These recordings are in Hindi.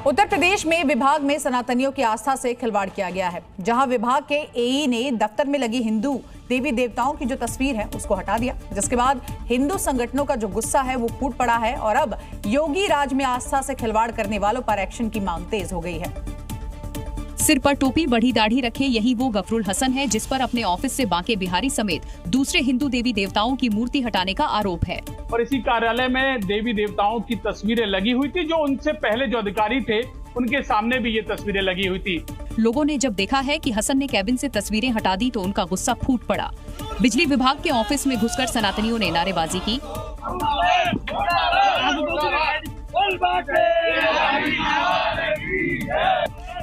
उत्तर प्रदेश में विभाग में सनातनियों की आस्था से खिलवाड़ किया गया है, जहां विभाग के एई ने दफ्तर में लगी हिंदू देवी देवताओं की जो तस्वीर है उसको हटा दिया, जिसके बाद हिंदू संगठनों का जो गुस्सा है वो फूट पड़ा है और अब योगी राज में आस्था से खिलवाड़ करने वालों पर एक्शन की मांग तेज हो गई है। सिर पर टोपी, बड़ी दाढ़ी रखे यही वो गफरुल हसन है जिस पर अपने ऑफिस से बांके बिहारी समेत दूसरे हिंदू देवी देवताओं की मूर्ति हटाने का आरोप है। और इसी कार्यालय में देवी देवताओं की तस्वीरें लगी हुई थी, जो उनसे पहले जो अधिकारी थे उनके सामने भी ये तस्वीरें लगी हुई थी। लोगों ने जब देखा है कि हसन ने कैबिन से तस्वीरें हटा दी तो उनका गुस्सा फूट पड़ा। बिजली विभाग के ऑफिस में घुसकर सनातनियों ने नारेबाजी की।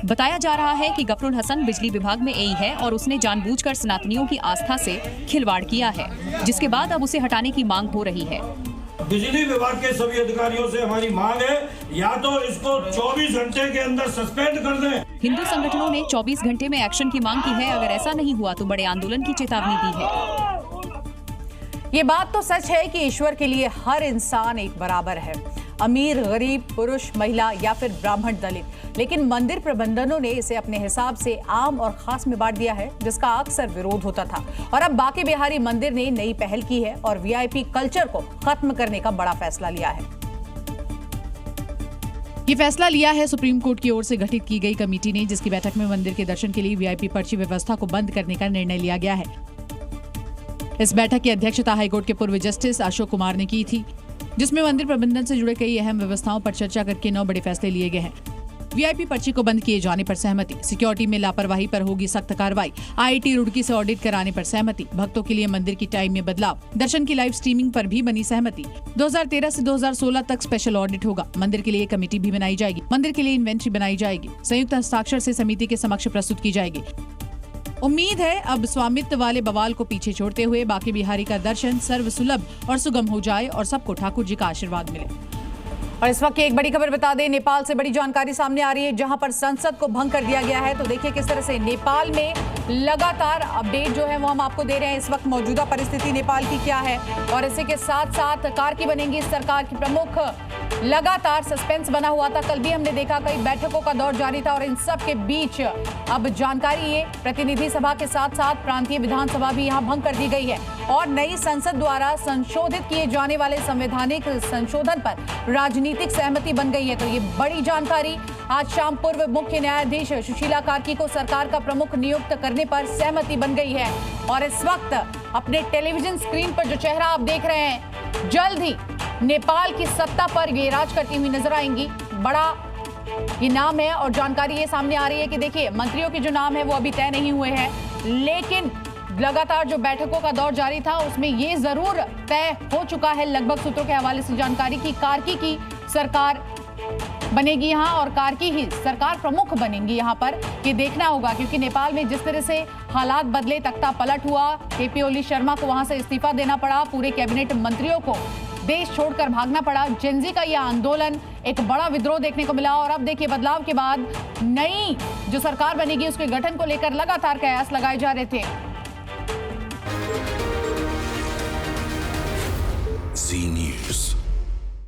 बताया जा रहा है कि गफरुल हसन बिजली विभाग में एई है और उसने जानबूझकर सनातनियों की आस्था से खिलवाड़ किया है, जिसके बाद अब उसे हटाने की मांग हो रही है। बिजली विभाग के सभी अधिकारियों से हमारी मांग है, या तो इसको 24 घंटे के अंदर सस्पेंड कर दें। हिंदू संगठनों ने 24 घंटे में एक्शन की मांग की है। अगर ऐसा नहीं हुआ तो बड़े आंदोलन की चेतावनी दी है। ये बात तो सच है कि ईश्वर के लिए हर इंसान एक बराबर है, अमीर, गरीब, पुरुष, महिला या फिर ब्राह्मण, दलित। लेकिन मंदिर प्रबंधनों ने इसे अपने हिसाब से आम और खास में बांट दिया है, जिसका अक्सर विरोध होता था। और अब बांके बिहारी मंदिर ने नई पहल की है और वीआईपी कल्चर को खत्म करने का बड़ा फैसला लिया है। ये फैसला लिया है सुप्रीम कोर्ट की ओर से गठित की गई कमेटी ने, जिसकी बैठक में मंदिर के दर्शन के लिए वीआईपी पर्ची व्यवस्था को बंद करने का निर्णय लिया गया है। इस बैठक की अध्यक्षता हाईकोर्ट के पूर्व जस्टिस अशोक कुमार ने की थी, जिसमें मंदिर प्रबंधन से जुड़े कई अहम व्यवस्थाओं पर चर्चा करके 9 बड़े फैसले लिए गए हैं। वीआईपी पर्ची को बंद किए जाने पर सहमति, सिक्योरिटी में लापरवाही पर होगी सख्त कार्रवाई, आईआईटी रुड़की से ऑडिट कराने पर सहमति, भक्तों के लिए मंदिर की टाइम में बदलाव, दर्शन की लाइव स्ट्रीमिंग पर भी बनी सहमति। 2013 से 2016 तक स्पेशल ऑडिट होगा, मंदिर के लिए कमेटी भी बनाई जाएगी, मंदिर के लिए इन्वेंट्री बनाई जाएगी, संयुक्त हस्ताक्षर से समिति के समक्ष प्रस्तुत की जाएगी। उम्मीद है अब स्वामित्व वाले बवाल को पीछे छोड़ते हुए बांके बिहारी का दर्शन सर्वसुलभ और सुगम हो जाए और सबको ठाकुर जी का आशीर्वाद मिले। और इस वक्त की एक बड़ी खबर बता दें, नेपाल से बड़ी जानकारी सामने आ रही है, जहां पर संसद को भंग कर दिया गया है। तो देखिए किस तरह से नेपाल में लगातार अपडेट जो है वो हम आपको दे रहे हैं। इस वक्त मौजूदा परिस्थिति नेपाल की क्या है और इसी के साथ साथ कार्की बनेंगी सरकार की प्रमुख, लगातार सस्पेंस बना हुआ था। कल भी हमने देखा कई बैठकों का दौर जारी था और इन सब के बीच अब जानकारी ये प्रतिनिधि सभा के साथ साथ प्रांतीय विधानसभा भी यहाँ भंग कर दी गई है और नई संसद द्वारा संशोधित किए जाने वाले संवैधानिक संशोधन पर राजनीतिक सहमति बन गई है। तो ये बड़ी जानकारी आज शाम पूर्व मुख्य न्यायाधीश सुशीला कार्की को सरकार का प्रमुख नियुक्त करने पर सहमति बन गई है। और इस वक्त अपने टेलीविजन स्क्रीन पर जो चेहरा आप देख रहे हैं, जल्द ही नेपाल की सत्ता पर ये राज करती हुई नजर आएंगी। बड़ा ये नाम है और जानकारी ये सामने आ रही है कि देखिए मंत्रियों के जो नाम है वो अभी तय नहीं हुए हैं, लेकिन लगातार जो बैठकों का दौर जारी था उसमें ये जरूर तय हो चुका है लगभग सूत्रों के हवाले से जानकारी की कार्की की सरकार बनेगी यहाँ और कार्की ही सरकार प्रमुख बनेंगी यहाँ पर। ये देखना होगा क्योंकि नेपाल में जिस तरह से हालात बदले, तख्ता पलट हुआ, केपी ओली शर्मा को वहां से इस्तीफा देना पड़ा, पूरे कैबिनेट मंत्रियों को देश छोड़कर भागना पड़ा, जेनजी का यह आंदोलन, एक बड़ा विद्रोह देखने को मिला। और अब देखिए बदलाव के बाद नई जो सरकार बनेगी उसके गठन को लेकर लगातार कयास लगाए जा रहे थे।